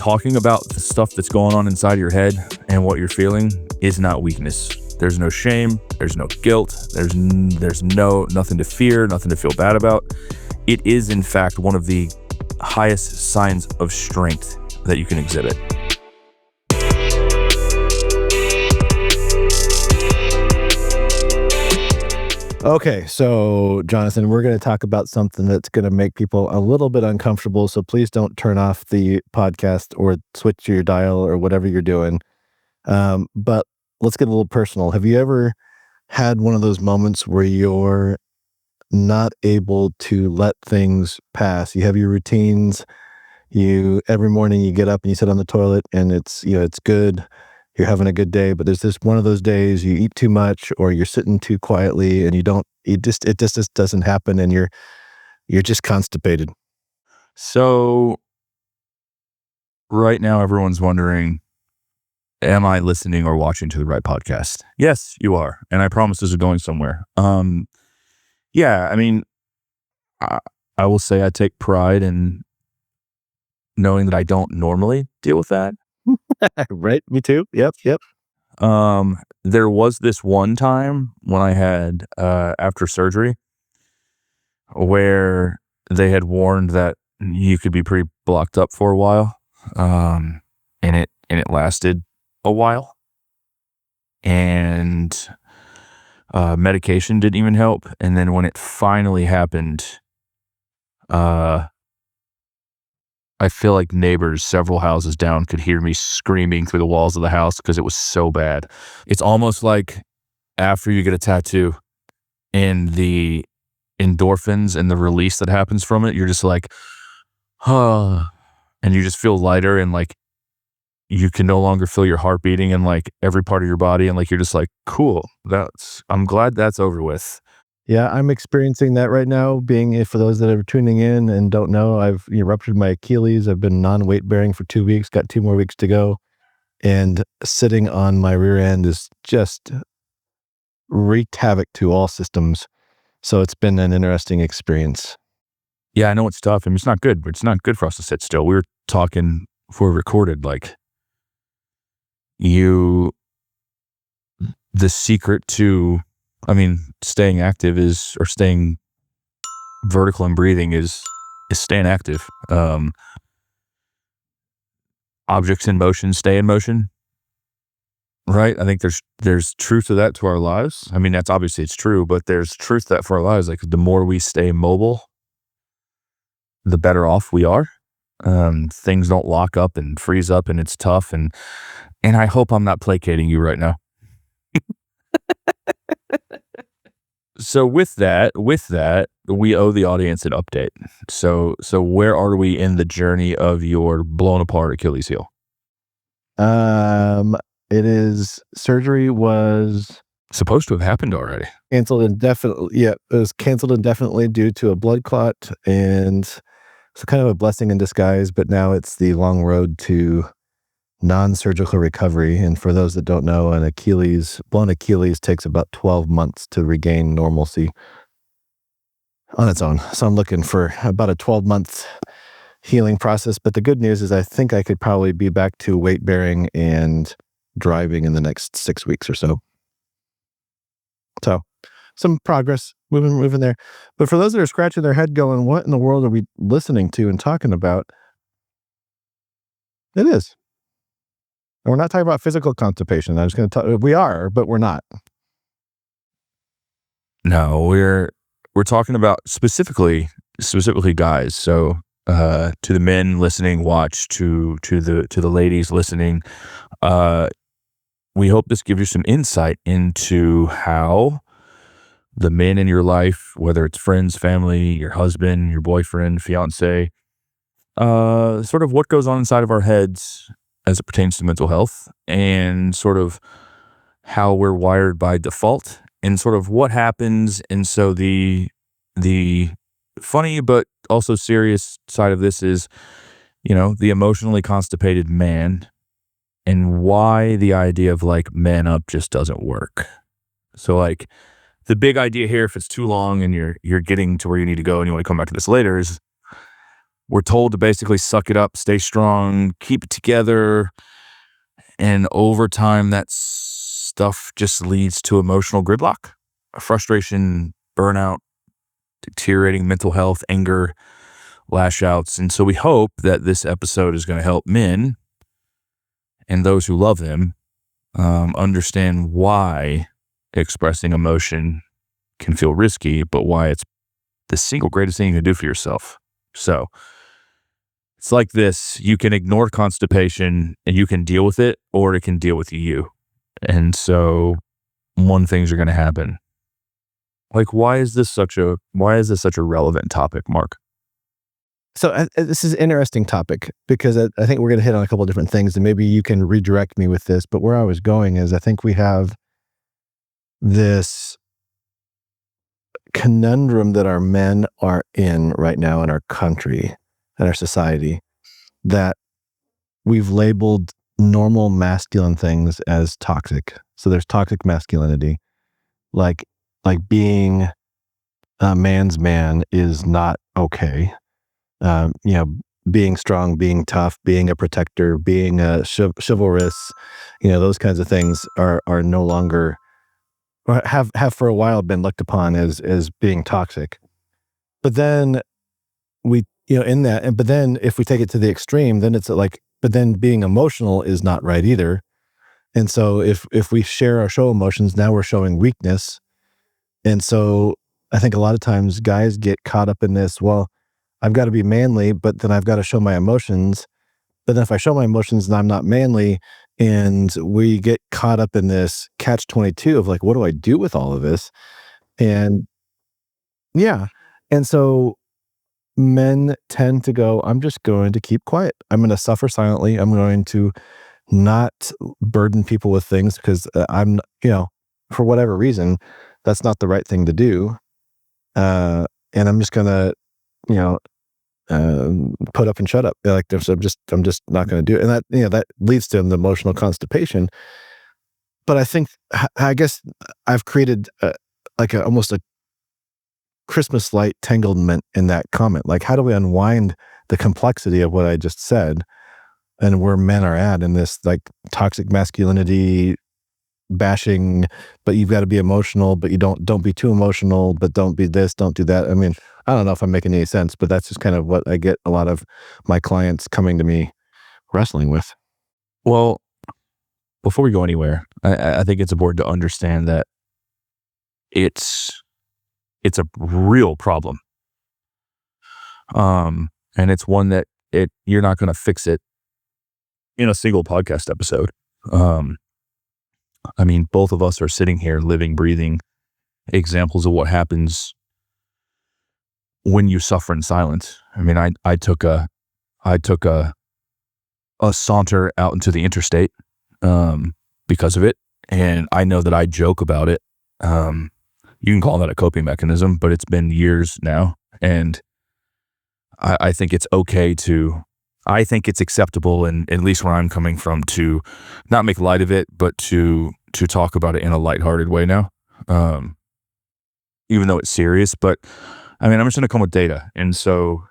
talking about the stuff that's going on inside your head and what you're feeling is not weakness. There's no shame. There's no guilt. There's nothing to fear, nothing to feel bad about. It is, in fact, one of the highest signs of strength that you can exhibit. Okay, so Jonathan, we're going to talk about something that's going to make people a little bit uncomfortable. So please don't turn off the podcast or switch your dial or whatever you're doing. But let's get a little personal. Have you ever had one of those moments where you're not able to let things pass? You have your routines. Every morning you get up and you sit on the toilet and it's good. You're having a good day, but there's this one of those days you eat too much or you're sitting too quietly and it just doesn't happen and you're just constipated. So right now everyone's wondering, am I listening or watching to the right podcast? Yes, you are. And I promise this is going somewhere. Yeah, I mean, I will say I take pride in knowing that I don't normally deal with that. Right? Me too. Yep. There was this one time when I had, after surgery, where they had warned that you could be pretty blocked up for a while. And it lasted a while. And, medication didn't even help. And then when it finally happened, I feel like neighbors several houses down could hear me screaming through the walls of the house because it was so bad. It's almost like after you get a tattoo and the endorphins and the release that happens from it, you're just like, and you just feel lighter and like you can no longer feel your heart beating in like every part of your body. And like, you're just like, cool, I'm glad that's over with. Yeah, I'm experiencing that right now. For those that are tuning in and don't know, I've ruptured my Achilles. I've been non-weight bearing for 2 weeks, got 2 more weeks to go. And sitting on my rear end is just wreaked havoc to all systems. So it's been an interesting experience. Yeah, I know it's tough. I mean, it's not good, but it's not good for us to sit still. We were talking before we recorded, like the secret to, staying active or staying vertical and breathing is staying active. Objects in motion stay in motion, right? I think there's truth to that to our lives. I mean, that's obviously it's true, but there's truth to that for our lives. Like the more we stay mobile, the better off we are. Things don't lock up and freeze up and it's tough. And I hope I'm not placating you right now. So with that, we owe the audience an update. So where are we in the journey of your blown apart Achilles heel? Surgery was supposed to have happened already. Canceled indefinitely. Yeah, it was canceled indefinitely due to a blood clot, and it's kind of a blessing in disguise. But now it's the long road to non-surgical recovery. And for those that don't know, blown Achilles takes about 12 months to regain normalcy on its own. So I'm looking for about a 12-month healing process. But the good news is I think I could probably be back to weight bearing and driving in the next 6 weeks or so. So some progress, moving there. But for those that are scratching their head going, what in the world are we listening to and talking about? It is. And we're not talking about physical constipation. I'm just going to talk. We are, but we're not. No, we're talking about specifically guys. So to the men listening, watch, to the ladies listening, we hope this gives you some insight into how the men in your life, whether it's friends, family, your husband, your boyfriend, fiance, sort of what goes on inside of our heads as it pertains to mental health, and sort of how we're wired by default, and sort of what happens. And so the funny but also serious side of this is, the emotionally constipated man, and why the idea of like man up just doesn't work. So like the big idea here, if it's too long and you're getting to where you need to go and you want to come back to this later, is We're told to basically suck it up, stay strong, keep it together. And over time, that stuff just leads to emotional gridlock, frustration, burnout, deteriorating mental health, anger, lash outs. And so we hope that this episode is going to help men and those who love them understand why expressing emotion can feel risky, but why it's the single greatest thing you can do for yourself. So it's like this: you can ignore constipation and you can deal with it, or it can deal with you. And so one things are going to happen. Like, why is this such a relevant topic, Mark? So this is an interesting topic because I think we're going to hit on a couple of different things, and maybe you can redirect me with this. But where I was going is I think we have this conundrum that our men are in right now in our country and our society, that we've labeled normal masculine things as toxic. So there's toxic masculinity, like being a man's man is not okay. Being strong, being tough, being a protector, being a chivalrous, those kinds of things are no longer, or have for a while been looked upon as being toxic. But then we, but then if we take it to the extreme, then it's like, but then being emotional is not right either. And so if we show emotions, now we're showing weakness. And so I think a lot of times guys get caught up in this, well, I've got to be manly, but then I've got to show my emotions. But then if I show my emotions and I'm not manly, and we get caught up in this catch-22 of like, what do I do with all of this? And yeah. And so men tend to go, I'm just going to keep quiet. I'm going to suffer silently. I'm going to not burden people with things because for whatever reason, that's not the right thing to do. And I'm just going to, put up and shut up. Like I'm just not going to do it. And that leads to the emotional constipation. But I guess I've created almost a Christmas light tanglement in that comment. Like, how do we unwind the complexity of what I just said and where men are at in this like toxic masculinity bashing, but you've got to be emotional, but you don't be too emotional, but don't be this, don't do that. I mean, I don't know if I'm making any sense, but that's just kind of what I get a lot of my clients coming to me wrestling with. Well, before we go anywhere, I think it's important to understand that it's a real problem. And it's one that you're not going to fix it in a single podcast episode. I mean, both of us are sitting here living, breathing examples of what happens when you suffer in silence. I mean, I took a saunter out into the interstate because of it, and I know that I joke about it. You can call that a coping mechanism, but it's been years now, and I think it's okay I think it's acceptable, and at least where I'm coming from, to not make light of it, but to talk about it in a lighthearted way now, even though it's serious. But I mean, I'm just going to come with data. And so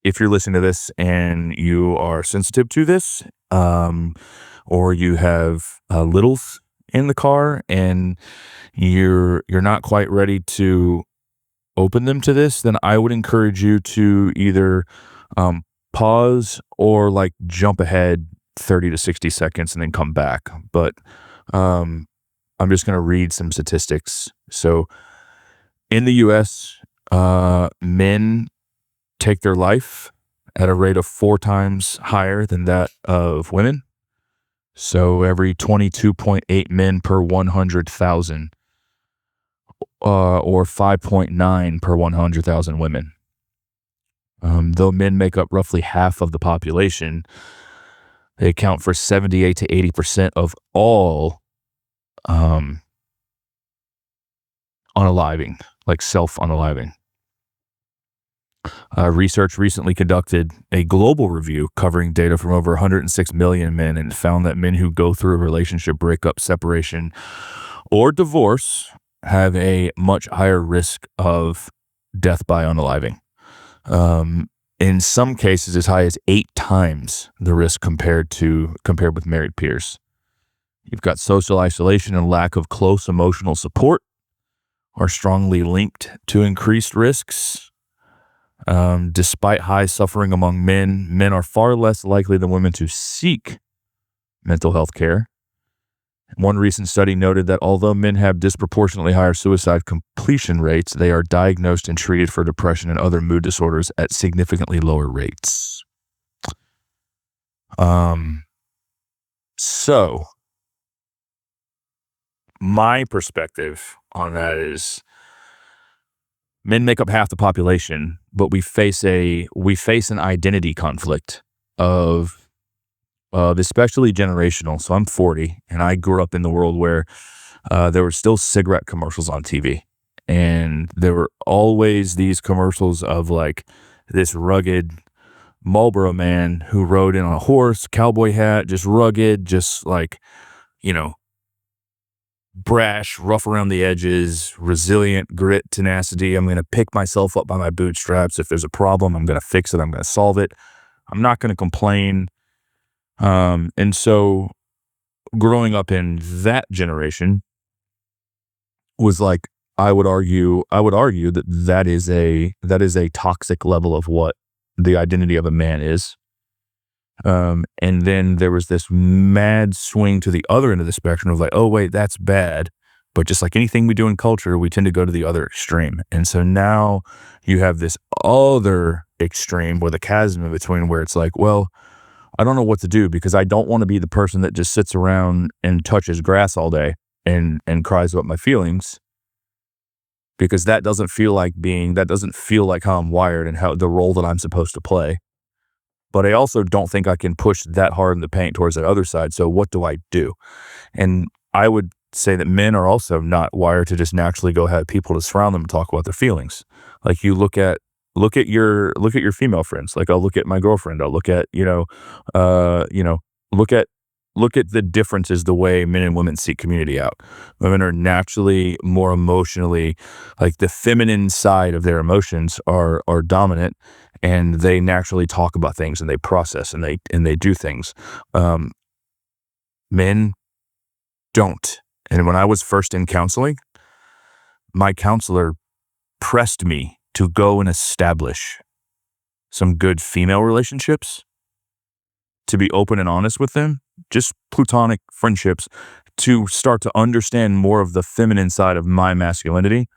if you're listening to this and you are sensitive to this, or you have littles in the car and you're not quite ready to open them to this, then I would encourage you to either pause or like jump ahead 30 to 60 seconds and then come back. But I'm just going to read some statistics. So in the US, men take their life at a rate of 4 times higher than that of women. So every 22.8 men per 100,000, or 5.9 per 100,000 women. Though men make up roughly half of the population, they account for 78 to 80% of all unaliving, like self-unaliving. Research recently conducted a global review covering data from over 106 million men and found that men who go through a relationship breakup, separation, or divorce have a much higher risk of death by unaliving. in some cases as high as 8 times the risk compared with married peers. You've got social isolation and lack of close emotional support are strongly linked to increased risks. Despite high suffering among men are far less likely than women to seek mental health care. One recent study noted that although men have disproportionately higher suicide completion rates, they are diagnosed and treated for depression and other mood disorders at significantly lower rates. So my perspective on that is men make up half the population, but we face an identity conflict of especially generational. So I'm 40, and I grew up in the world where there were still cigarette commercials on TV, and there were always these commercials of like this rugged Marlboro man who rode in on a horse, cowboy hat, just rugged, just like, brash, rough around the edges, resilient, grit, tenacity. I'm going to pick myself up by my bootstraps. If there's a problem, I'm going to fix it. I'm going to solve it. I'm not going to complain. And so growing up in that generation was like, I would argue that that is a toxic level of what the identity of a man is. And then there was this mad swing to the other end of the spectrum of like, oh wait, that's bad. But just like anything we do in culture, we tend to go to the other extreme. And so now you have this other extreme with a chasm in between where it's like, well, I don't know what to do because I don't want to be the person that just sits around and touches grass all day and cries about my feelings, because that doesn't feel like how I'm wired and how the role that I'm supposed to play. But I also don't think I can push that hard in the paint towards the other side. So what do I do? And I would say that men are also not wired to just naturally go have people to surround them and talk about their feelings. Like you look at your female friends. Like I'll look at my girlfriend. I'll look at, look at the differences, the way men and women seek community out. Women are naturally more emotionally, like the feminine side of their emotions are dominant, and they naturally talk about things and they process and they do things. Men don't. And when I was first in counseling, my counselor pressed me to go and establish some good female relationships, to be open and honest with them, just platonic friendships, to start to understand more of the feminine side of my masculinity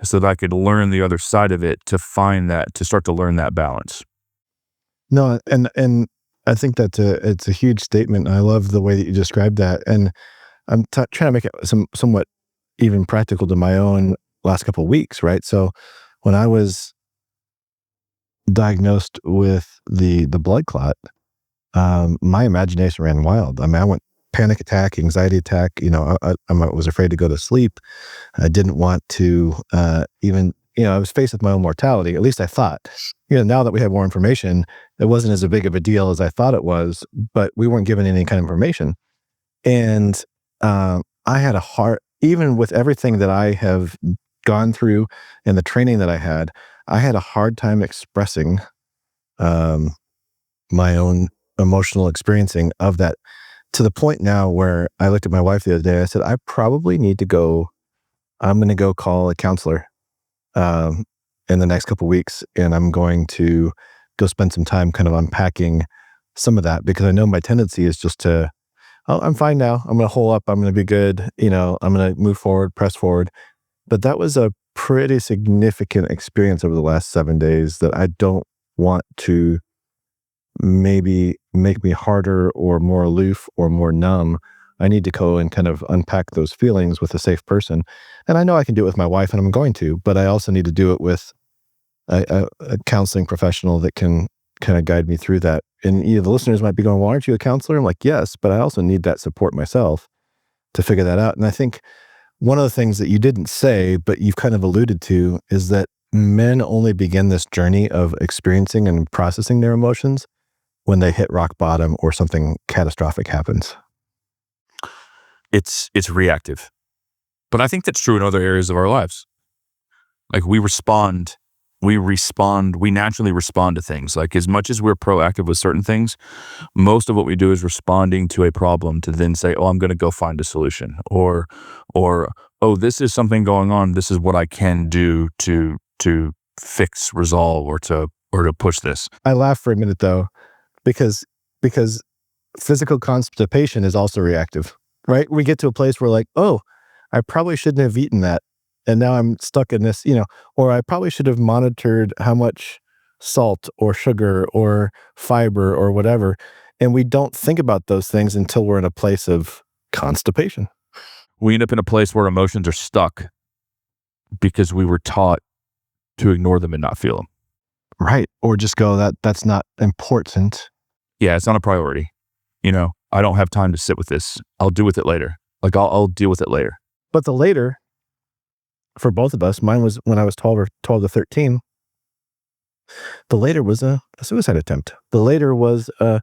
so that I could learn the other side of it, to start to learn that balance. No, and I think it's a huge statement. I love the way that you described that, and I'm trying to make it somewhat even practical to my own last couple of weeks, right? So when I was diagnosed with the blood clot, my imagination ran wild. I mean, I went panic attack, anxiety attack. I was afraid to go to sleep. I didn't want to even. I was faced with my own mortality. At least I thought. Now that we have more information, it wasn't as big of a deal as I thought it was. But we weren't given any kind of information, and I had a hard. Even with everything that I have gone through and the training that I had a hard time expressing my own emotional experiencing of that, to the point now where I looked at my wife the other day. I said, I probably need to go. I'm going to go call a counselor in the next couple of weeks, and I'm going to go spend some time kind of unpacking some of that, because I know my tendency is just to, oh, I'm fine now. I'm going to hole up. I'm going to be good. I'm going to move forward, press forward. But that was a pretty significant experience over the last 7 days that I don't want to maybe make me harder or more aloof or more numb. I need to go and kind of unpack those feelings with a safe person. And I know I can do it with my wife, and I'm going to, but I also need to do it with a counseling professional that can kind of guide me through that. And the listeners might be going, well, aren't you a counselor? I'm like, yes, but I also need that support myself to figure that out. And I think one of the things that you didn't say, but you've kind of alluded to, is that men only begin this journey of experiencing and processing their emotions when they hit rock bottom or something catastrophic happens. It's reactive. But I think that's true in other areas of our lives. Like we respond we naturally respond to things. Like, as much as we're proactive with certain things, most of what we do is responding to a problem to then say, oh, I'm going to go find a solution, or, oh, this is something going on. This is what I can do to fix, resolve, or to push this. I laugh for a minute though, because physical constipation is also reactive, right? We get to a place where like, oh, I probably shouldn't have eaten that. And now I'm stuck in this, or I probably should have monitored how much salt or sugar or fiber or whatever. And we don't think about those things until we're in a place of constipation. We end up in a place where emotions are stuck because we were taught to ignore them and not feel them. Right. Or just go, that's not important. Yeah, it's not a priority. I don't have time to sit with this. I'll deal with it later. Like, I'll deal with it later. But the later, for both of us, mine was when I was 12 to 13. The later was a suicide attempt. The later was an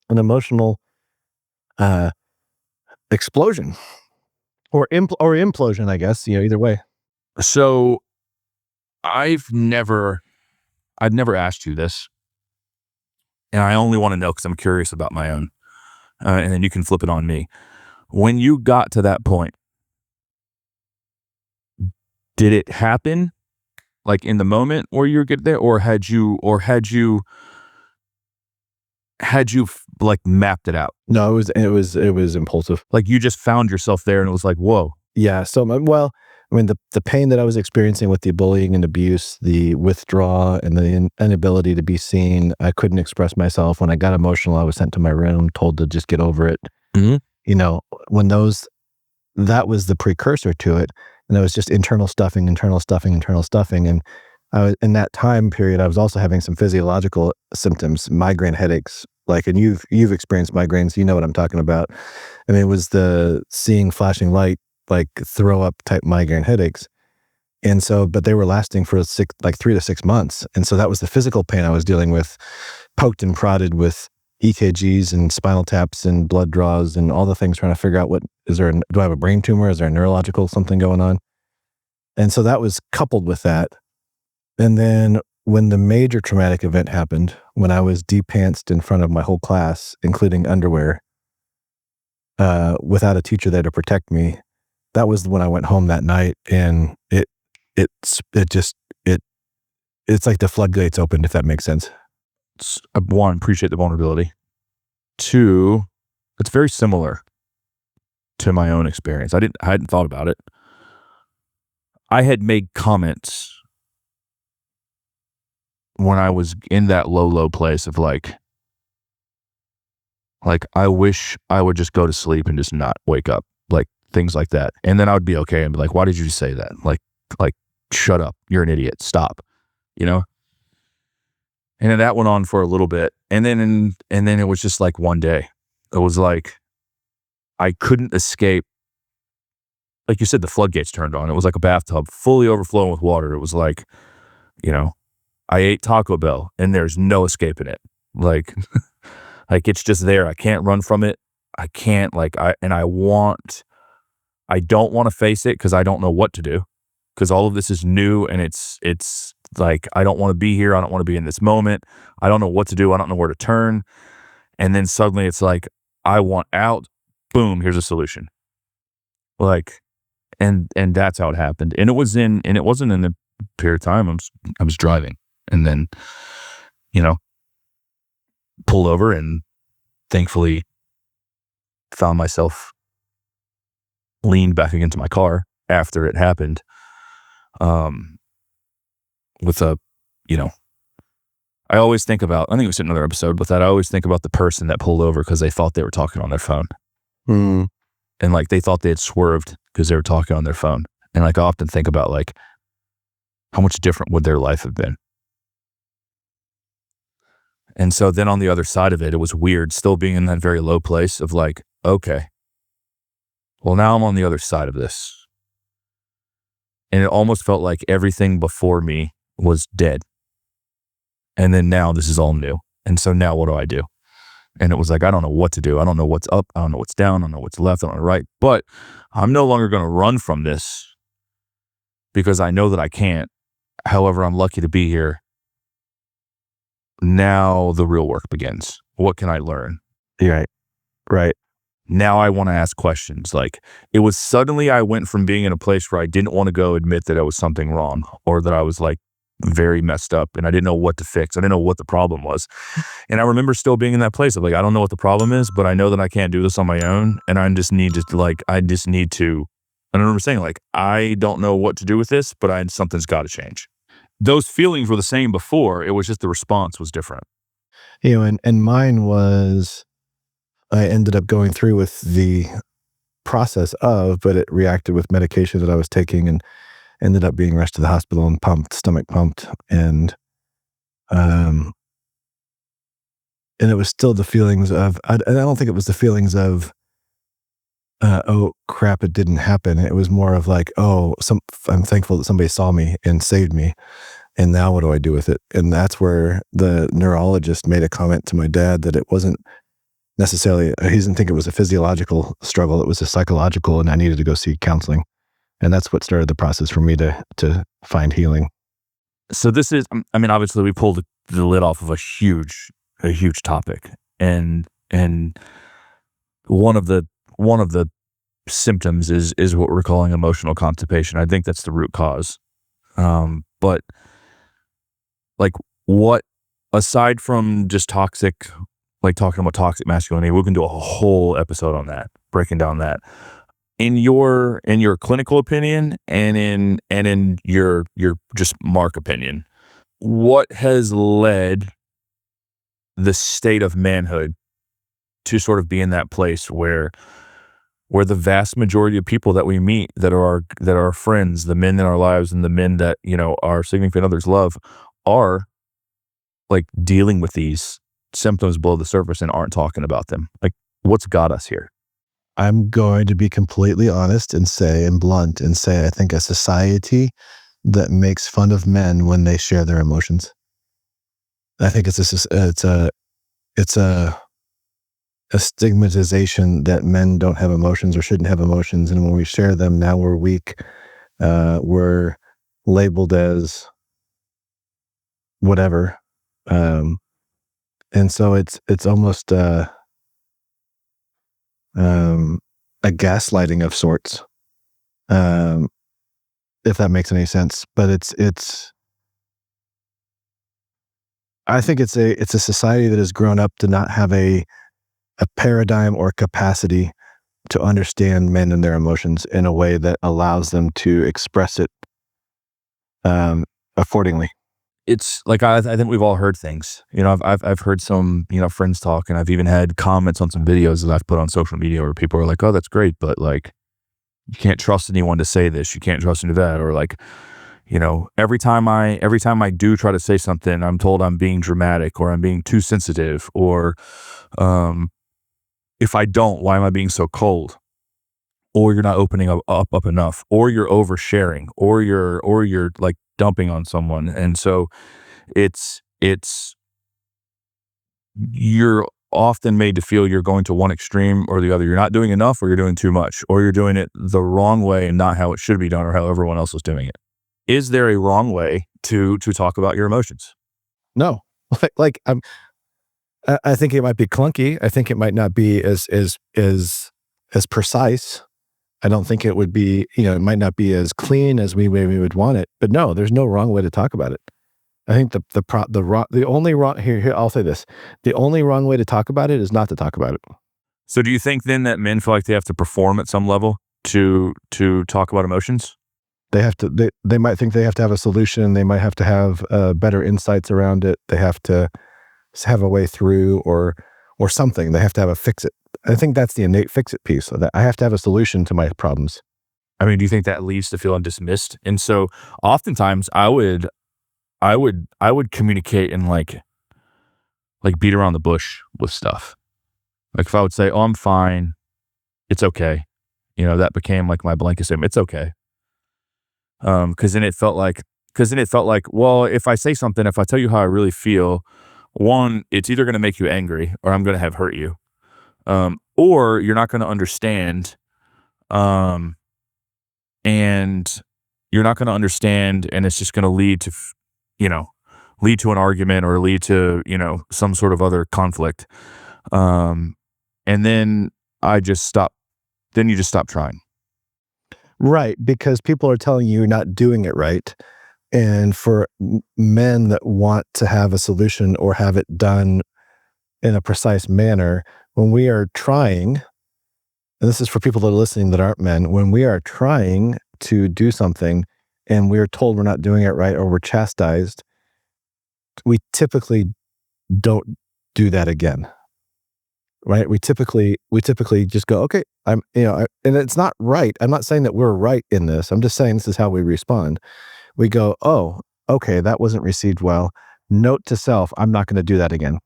emotional explosion or implosion, I guess, either way. So I've never asked you this, and I only want to know because I'm curious about my own. And then you can flip it on me. When you got to that point, did it happen like in the moment where you get there, or had you like mapped it out? No, it was impulsive. Like, you just found yourself there and it was like, whoa. Yeah. So, the pain that I was experiencing with the bullying and abuse, the withdrawal and the inability to be seen, I couldn't express myself. When I got emotional, I was sent to my room, told to just get over it. Mm-hmm. That was the precursor to it. And it was just internal stuffing. And in that time period, I was also having some physiological symptoms, migraine headaches. And you've experienced migraines, you know what I'm talking about. And it was the seeing flashing light, like throw up type migraine headaches. And so, but they were lasting for 3 to 6 months. And so that was the physical pain I was dealing with, poked and prodded with EKGs and spinal taps and blood draws and all the things, trying to figure out do I have a brain tumor? Is there a neurological something going on? And so that was coupled with that. And then when the major traumatic event happened, when I was de-pantsed in front of my whole class, including underwear, without a teacher there to protect me, that was when I went home that night, and it's like the floodgates opened, if that makes sense. One, appreciate the vulnerability. Two, it's very similar to my own experience. I hadn't thought about it. I had made comments when I was in that low place of like I wish I would just go to sleep and just not wake up, like things like that. And then I would be okay and be like, why did you say that? Like, shut up. You're an idiot. Stop. And then that went on for a little bit. And then it was just like one day. It was like I couldn't escape. Like you said, the floodgates turned on. It was like a bathtub fully overflowing with water. It was like, I ate Taco Bell and there's no escaping it. Like, it's just there. I can't run from it. I can't I don't want to face it because I don't know what to do, because all of this is new and it's like, I don't want to be here. I don't want to be in this moment. I don't know what to do. I don't know where to turn. And then suddenly it's like, I want out. Boom, here's a solution. And that's how it happened. And it wasn't in the period of time I was driving, and then, pulled over and thankfully found myself leaned back against my car after it happened. With I always think about, I think it was in another episode with that, I always think about the person that pulled over because they thought they were talking on their phone. Mm. And they thought they had swerved because they were talking on their phone. And I often think about how much different would their life have been? And so then on the other side of it, it was weird still being in that very low place of okay, well, now I'm on the other side of this. And it almost felt like everything before me was dead. And then now this is all new. And so now what do I do? And it was like, I don't know what to do. I don't know what's up. I don't know what's down. I don't know what's left. I don't know right. But I'm no longer going to run from this because I know that I can't. However, I'm lucky to be here. Now the real work begins. What can I learn? Right. Right. Now I want to ask questions. Like, it was suddenly I went from being in a place where I didn't want to go admit that I was something wrong or that I was like very messed up and I didn't know what to fix. I didn't know what the problem was. And I remember still being in that place of like, I don't know what the problem is, but I know that I can't do this on my own. And I just need to and I remember saying like, I don't know what to do with this, but something's got to change. Those feelings were the same before. It was just the response was different. And mine was, I ended up going through with the process of, but it reacted with medication that I was taking and ended up being rushed to the hospital and stomach pumped. Um, and it was still the feelings of, and I don't think it was the feelings of, oh crap, it didn't happen. It was more of like, I'm thankful that somebody saw me and saved me. And now what do I do with it? And that's where the neurologist made a comment to my dad that it wasn't necessarily, he didn't think it was a physiological struggle. It was a psychological, and I needed to go seek counseling. And that's what started the process for me to find healing. So this is, I mean, obviously we pulled the lid off of a huge topic, and one of the symptoms is what we're calling emotional constipation. I think that's the root cause. But like, what, aside from just toxic, like talking about toxic masculinity, we can do a whole episode on that, breaking down that. In your clinical opinion and in your just Mark opinion, what has led the state of manhood to sort of be in that place where the vast majority of people that we meet that are our friends, the men in our lives and the men that, our significant others love, are like dealing with these symptoms below the surface and aren't talking about them? Like, what's got us here? I'm going to be completely honest and blunt and say, I think a society that makes fun of men when they share their emotions. I think it's a stigmatization that men don't have emotions or shouldn't have emotions. And when we share them, now we're weak. We're labeled as whatever. And so it's almost a gaslighting of sorts, if that makes any sense. But I think it's a society that has grown up to not have a paradigm or capacity to understand men and their emotions in a way that allows them to express it accordingly. It's like, I think we've all heard things. I've heard some, friends talk, and I've even had comments on some videos that I've put on social media where people are like, "Oh, that's great, but like, you can't trust anyone to say this. You can't trust them to that." Or like, every time I do try to say something, I'm told I'm being dramatic or I'm being too sensitive, or if I don't, why am I being so cold? Or you're not opening up enough, or you're oversharing, or you're like dumping on someone. And so it's you're often made to feel you're going to one extreme or the other. You're not doing enough, or you're doing too much, or you're doing it the wrong way and not how it should be done or how everyone else is doing it. Is there a wrong way to talk about your emotions? No, I think it might be clunky. I think it might not be as precise. I don't think it would be, it might not be as clean as we would want it. But no, there's no wrong way to talk about it. I think the only wrong here, I'll say this: the only wrong way to talk about it is not to talk about it. So do you think then that men feel like they have to perform at some level to talk about emotions? They have to. They might think they have to have a solution. They might have to have better insights around it. They have to have a way through, or something. They have to have a fix it. I think that's the innate fix it piece. So that I have to have a solution to my problems. I mean, do you think that leads to feeling dismissed? And so oftentimes I would communicate and like beat around the bush with stuff. Like if I would say, "Oh, I'm fine. It's okay." That became like my blanket statement. It's okay. Cause then it felt like, well, if I say something, if I tell you how I really feel, one, it's either going to make you angry or I'm going to have hurt you. Or you're not going to understand. And you're not going to understand, and it's just going to lead to, you know, lead to an argument or lead to, some sort of other conflict. Um, and then I just stop. Then you just stop trying. Right, because people are telling you you're not doing it right. And for men that want to have a solution or have it done in a precise manner, when we are trying, and this is for people that are listening that aren't men, when we are trying to do something and we're told we're not doing it right or we're chastised, we typically don't do that again. Right? We typically just go, okay, and it's not right. I'm not saying that we're right in this. I'm just saying this is how we respond. We go, oh, okay, that wasn't received well. Note to self, I'm not going to do that again.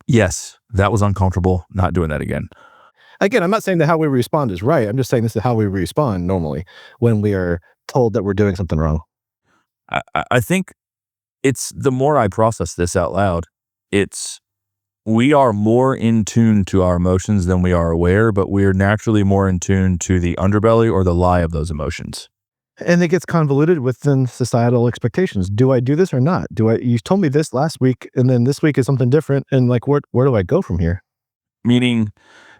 Yes, that was uncomfortable. Not doing that again. Again, I'm not saying that how we respond is right. I'm just saying this is how we respond normally when we are told that we're doing something wrong. I think it's the more I process this out loud, it's we are more in tune to our emotions than we are aware, but we're naturally more in tune to the underbelly or the lie of those emotions. And it gets convoluted within societal expectations. Do I do this or not? You told me this last week, and then this week is something different. And like, where do I go from here? Meaning,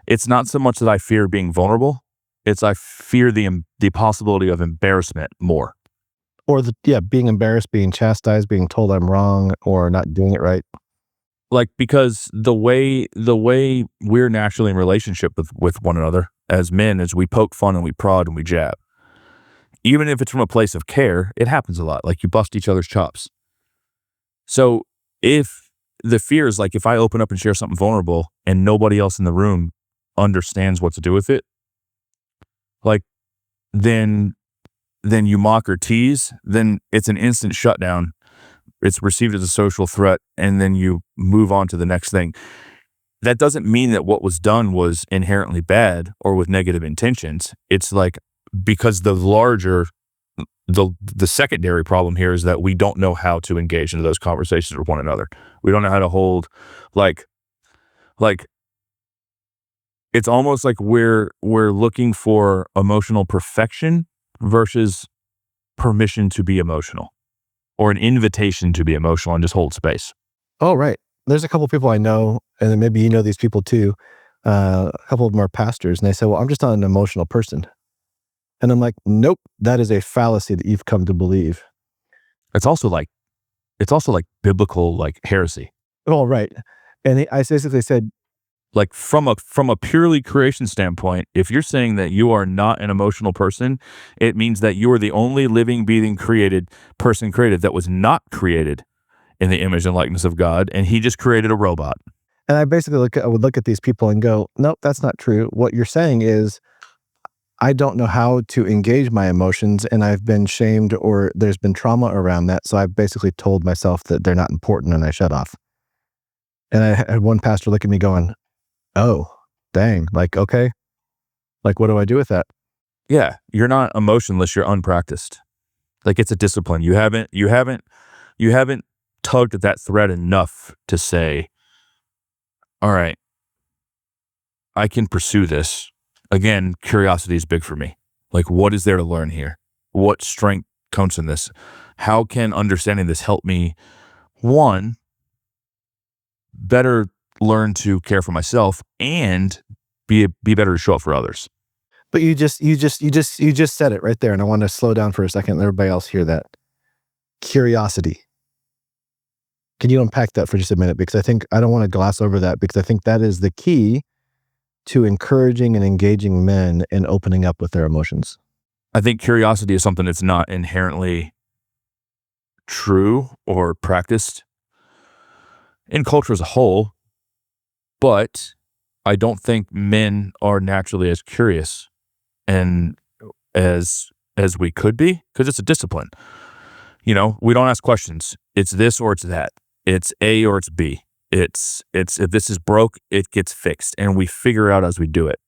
it's not so much that I fear being vulnerable; it's I fear the possibility of embarrassment more. Or being embarrassed, being chastised, being told I'm wrong or not doing it right. Like, because the way we're naturally in relationship with one another as men is we poke fun and we prod and we jab. Even if it's from a place of care, it happens a lot. Like, you bust each other's chops. So if the fear is like, if I open up and share something vulnerable and nobody else in the room understands what to do with it, like, then you mock or tease, then it's an instant shutdown. It's received as a social threat, and then you move on to the next thing. That doesn't mean that what was done was inherently bad or with negative intentions. It's like, because the secondary problem here is that we don't know how to engage into those conversations with one another. We don't know how to hold, like like it's almost like we're looking for emotional perfection versus permission to be emotional, or an invitation to be emotional and just hold space. Oh, right. There's a couple people I know, and then maybe you know these people too. A couple of them are pastors, and they say, well, I'm just not an emotional person. And I'm like, nope, that is a fallacy that you've come to believe. It's also like biblical, like, heresy. Oh, right. And I basically said, Like, from a purely creation standpoint, if you're saying that you are not an emotional person, it means that you are the only living, breathing, person created that was not created in the image and likeness of God, and he just created a robot. and I would look at these people and go, nope, that's not true. What you're saying is, I don't know how to engage my emotions, and I've been shamed or there's been trauma around that. So I've basically told myself that they're not important and I shut off. And I had one pastor look at me going, oh, dang. Like, okay. Like, what do I do with that? Yeah, you're not emotionless, you're unpracticed. Like, it's a discipline. You haven't tugged at that thread enough to say, all right, I can pursue this. Again, curiosity is big for me. Like, what is there to learn here? What strength comes in this? How can understanding this help me, one, better learn to care for myself and be better to show up for others? But you just said it right there. And I want to slow down for a second and let everybody else hear that. Curiosity. Can you unpack that for just a minute? Because I don't want to gloss over that, because I think that is the key to encouraging and engaging men in opening up with their emotions. I think curiosity is something that's not inherently true or practiced in culture as a whole, but I don't think men are naturally as curious and as we could be, because it's a discipline. We don't ask questions. It's this or it's that. It's A or it's B. It's if this is broke, it gets fixed, and we figure out as we do it.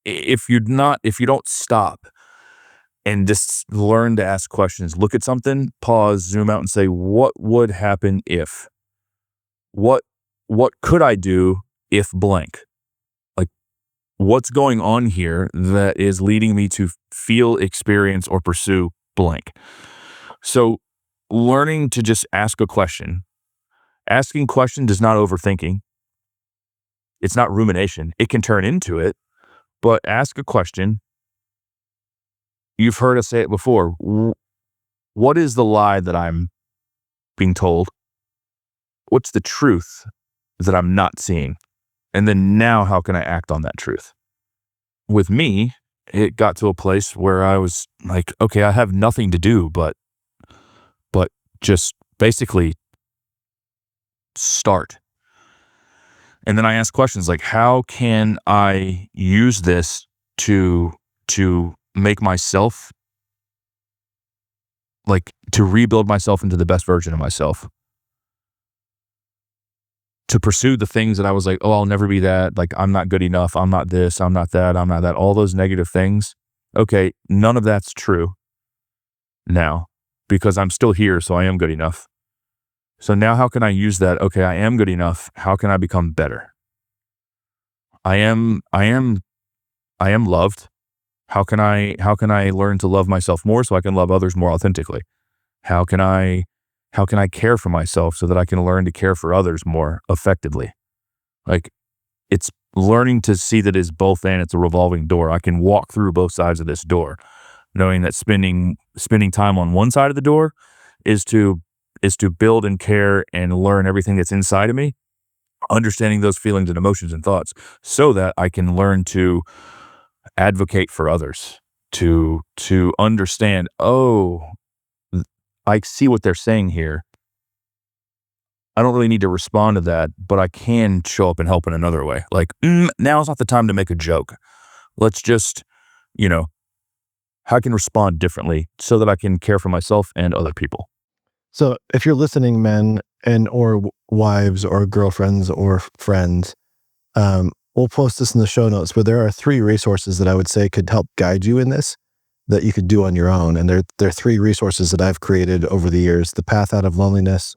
If you don't stop and just learn to ask questions, look at something, pause, zoom out, and say, what would happen if? What what could I do if blank? Like, what's going on here that is leading me to feel, experience, or pursue blank. So learning to just ask a question. Asking questions is not overthinking. It's not rumination. It can turn into it, but ask a question. You've heard us say it before. What is the lie that I'm being told? What's the truth that I'm not seeing? And then now, how can I act on that truth? With me, it got to a place where I was like, okay, I have nothing to do but just basically start. And then I ask questions like, how can I use this to make myself, like, to rebuild myself into the best version of myself? To pursue the things that I was like, oh, I'll never be that. Like, I'm not good enough. I'm not this. I'm not that. I'm not that. All those negative things. Okay, none of that's true now because I'm still here, so I am good enough. So now how can I use that? Okay, I am good enough. How can I become better? I am loved. How can I learn to love myself more so I can love others more authentically? How can I care for myself so that I can learn to care for others more effectively? Like, it's learning to see that it's both and it's a revolving door. I can walk through both sides of this door, knowing that spending time on one side of the door is to build and care and learn everything that's inside of me, understanding those feelings and emotions and thoughts so that I can learn to advocate for others, to understand, oh, I see what they're saying here. I don't really need to respond to that, but I can show up and help in another way. Like, now's not the time to make a joke. Let's just, how I can respond differently so that I can care for myself and other people. So if you're listening, men and or wives or girlfriends or friends, we'll post this in the show notes, but there are 3 resources that I would say could help guide you in this that you could do on your own. And they're 3 resources that I've created over the years. The Path Out of Loneliness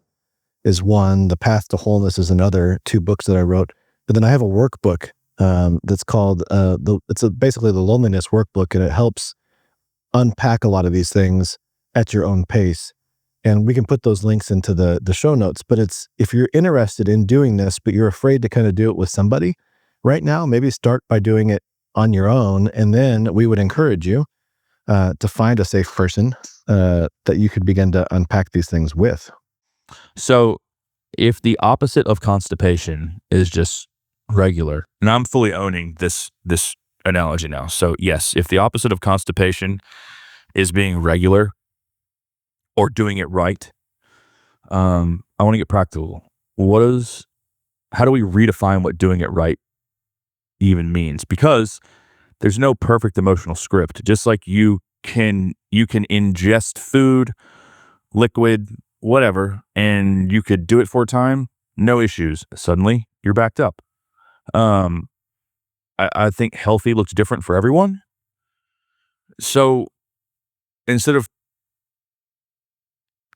is one. The Path to Wholeness is another. 2 books that I wrote. But then I have a workbook that's called, basically the Loneliness Workbook, and it helps unpack a lot of these things at your own pace. And we can put those links into the show notes. But it's, if you're interested in doing this, but you're afraid to kind of do it with somebody right now, maybe start by doing it on your own. And then we would encourage you to find a safe person that you could begin to unpack these things with. So if the opposite of constipation is just regular, and I'm fully owning this analogy now. So yes, if the opposite of constipation is being regular or doing it right, I want to get practical. How do we redefine what doing it right even means? Because there's no perfect emotional script. Just like you can ingest food, liquid, whatever, and you could do it for a time, no issues. Suddenly you're backed up. I think healthy looks different for everyone. So instead of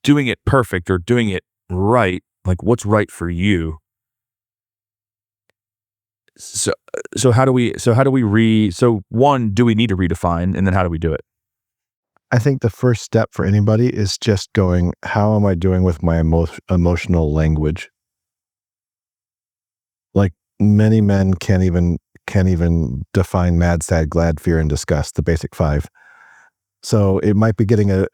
doing it perfect or doing it right, like, what's right for you? So how do we one, do we need to redefine, and then how do we do it? I think the first step for anybody is just going, how am I doing with my emotional language? Like, many men can't even define mad, sad, glad, fear, and disgust, the basic 5. So it might be getting a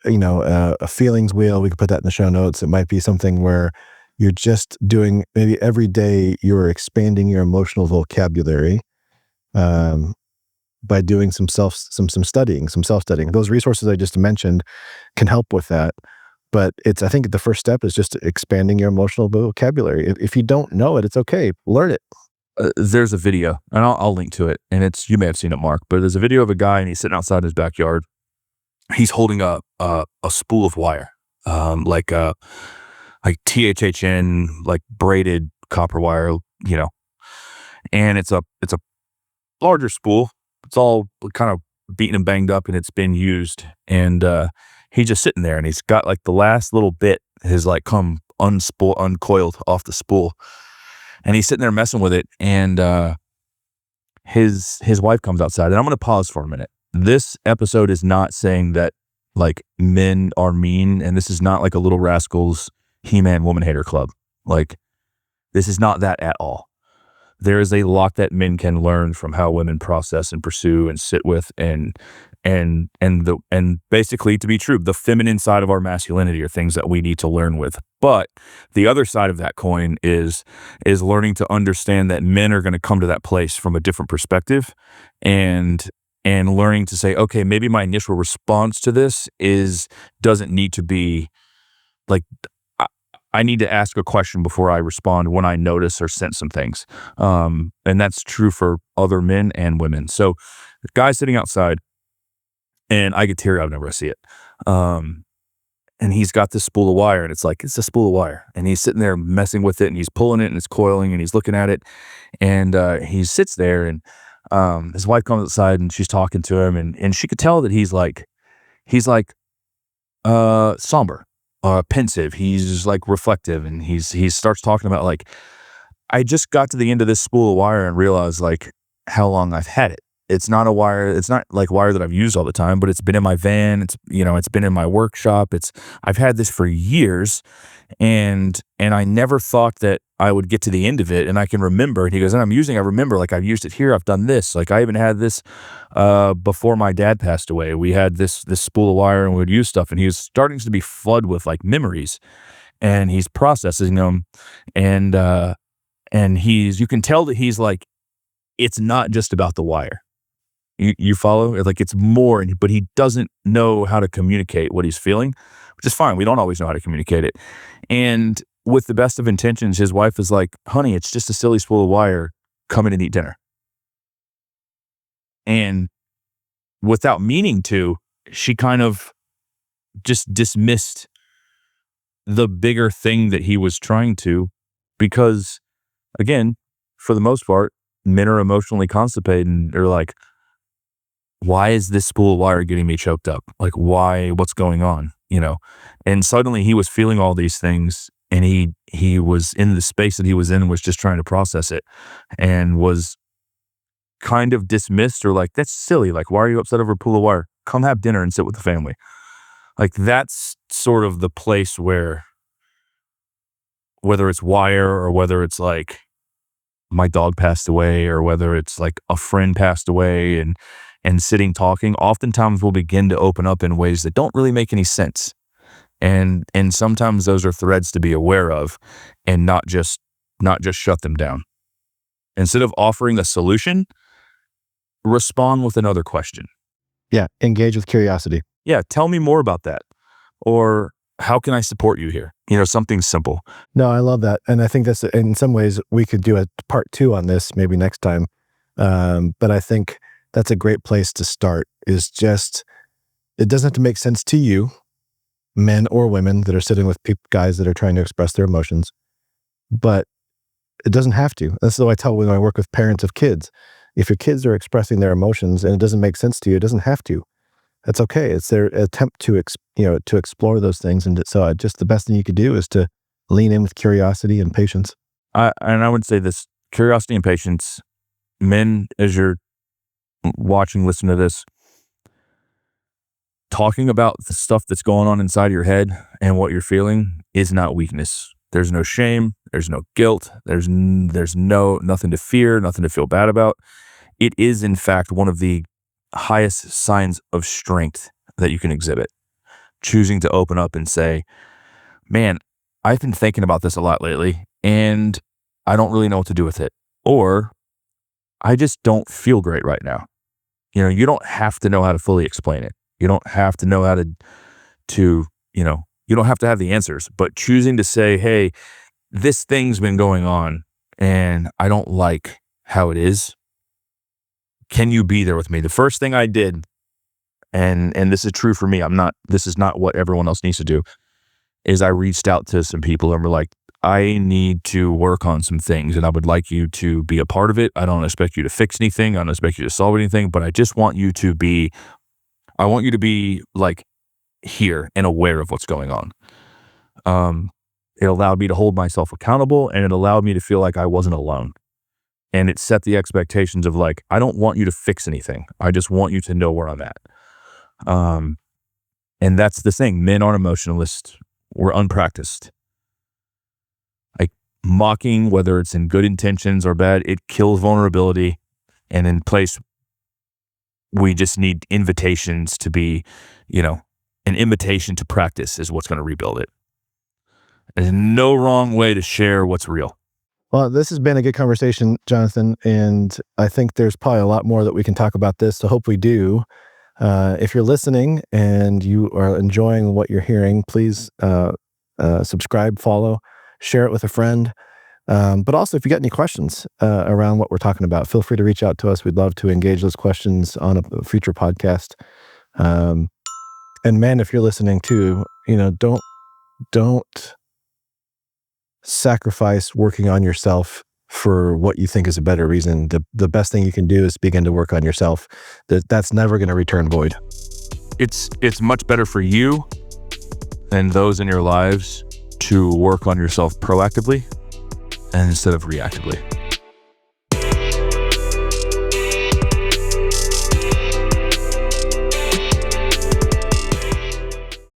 feelings wheel. We could put that in the show notes. It might be something where you're just doing, maybe every day you're expanding your emotional vocabulary by doing some self-studying. Those resources I just mentioned can help with that. But I think the first step is just expanding your emotional vocabulary. If you don't know it, it's okay. Learn it. There's a video, and I'll link to it. And you may have seen it, Mark, but there's a video of a guy, and he's sitting outside his backyard. He's holding a spool of wire, like THHN, like braided copper wire, and it's a larger spool. It's all kind of beaten and banged up, and it's been used. And he's just sitting there, and he's got like the last little bit has like come uncoiled off the spool, and he's sitting there messing with it. And his wife comes outside, and I'm going to pause for a minute. This episode is not saying that like men are mean, and this is not like a Little Rascals He-Man woman hater club. Like, this is not that at all. There is a lot that men can learn from how women process and pursue and sit with and basically, to be true, the feminine side of our masculinity are things that we need to learn with. But the other side of that coin is learning to understand that men are going to come to that place from a different perspective, and learning to say, okay, maybe my initial response to this doesn't need to be like, I need to ask a question before I respond when I notice or sense some things. And that's true for other men and women. So the guy's sitting outside, and I get teary-eyed whenever I see it. And he's got this spool of wire, and it's a spool of wire. And he's sitting there messing with it, and he's pulling it, and it's coiling, and he's looking at it. And he sits there, and his wife comes outside, and she's talking to him, and she could tell that he's somber, pensive. He's like reflective, and he starts talking about like, I just got to the end of this spool of wire and realized like how long I've had it. It's not a wire. It's not like wire that I've used all the time, but it's been in my van. It's been in my workshop. I've had this for years, and I never thought that I would get to the end of it. And I can remember, and he goes, and I remember like I've used it here. I've done this. Like I even had this, before my dad passed away. We had this spool of wire, and we would use stuff, and he was starting to be flooded with like memories, and he's processing them. And you can tell that he's like, it's not just about the wire. You follow? Like it's more, but he doesn't know how to communicate what he's feeling, which is fine. We don't always know how to communicate it. And with the best of intentions, his wife is like, honey, it's just a silly spool of wire. Come in and eat dinner. And without meaning to, she kind of just dismissed the bigger thing that he was trying to, because again, for the most part, men are emotionally constipated, and they're like, why is this spool of wire getting me choked up? Like, why? What's going on? And suddenly he was feeling all these things, and he was in the space that he was in, was just trying to process it, and was kind of dismissed, or like, that's silly. Like, why are you upset over a pool of wire? Come have dinner and sit with the family. Like, that's sort of the place where, whether it's wire, or whether it's like my dog passed away, or whether it's like a friend passed away, and sitting talking, oftentimes we'll begin to open up in ways that don't really make any sense. And sometimes those are threads to be aware of, and not just shut them down. Instead of offering a solution, respond with another question. Yeah, engage with curiosity. Yeah, tell me more about that. Or how can I support you here? Something simple. No, I love that. And I think that's, in some ways, we could do a part 2 on this maybe next time. But I think that's a great place to start, is just, it doesn't have to make sense to you, men or women that are sitting with guys that are trying to express their emotions, but it doesn't have to. That's what I tell when I work with parents of kids. If your kids are expressing their emotions and it doesn't make sense to you, it doesn't have to. That's okay. It's their attempt to explore those things. And so just the best thing you could do is to lean in with curiosity and patience. And I would say this: curiosity and patience. Men, as you're watching, listen to this, talking about the stuff that's going on inside your head and what you're feeling is not weakness. There's no shame. There's no guilt. There's nothing to fear, nothing to feel bad about. It is, in fact, one of the highest signs of strength that you can exhibit. Choosing to open up and say, man, I've been thinking about this a lot lately, and I don't really know what to do with it. Or I just don't feel great right now. You don't have to know how to fully explain it. You don't have to know how to you don't have to have the answers, but choosing to say, hey, this thing's been going on and I don't like how it is. Can you be there with me? The first thing I did, and this is true for me, this is not what everyone else needs to do, is I reached out to some people and were like, I need to work on some things, and I would like you to be a part of it. I don't expect you to fix anything. I don't expect you to solve anything, but I just want you to be, like here and aware of what's going on. It allowed me to hold myself accountable, and it allowed me to feel like I wasn't alone. And it set the expectations of like, I don't want you to fix anything. I just want you to know where I'm at. And that's the thing. Men aren't emotionalists. We're unpracticed. Like mocking, whether it's in good intentions or bad, it kills vulnerability. And in place, we just need invitations to be, an invitation to practice is what's going to rebuild it. There's no wrong way to share what's real. Well, this has been a good conversation, Jonathan, and I think there's probably a lot more that we can talk about this, so hope we do. If you're listening and you are enjoying what you're hearing, please subscribe, follow, share it with a friend. But also, if you got any questions around what we're talking about, feel free to reach out to us. We'd love to engage those questions on a future podcast. And man, if you're listening too, don't sacrifice working on yourself for what you think is a better reason. The best thing you can do is begin to work on yourself. That's never going to return void. It's much better for you and those in your lives to work on yourself proactively and instead of reactively.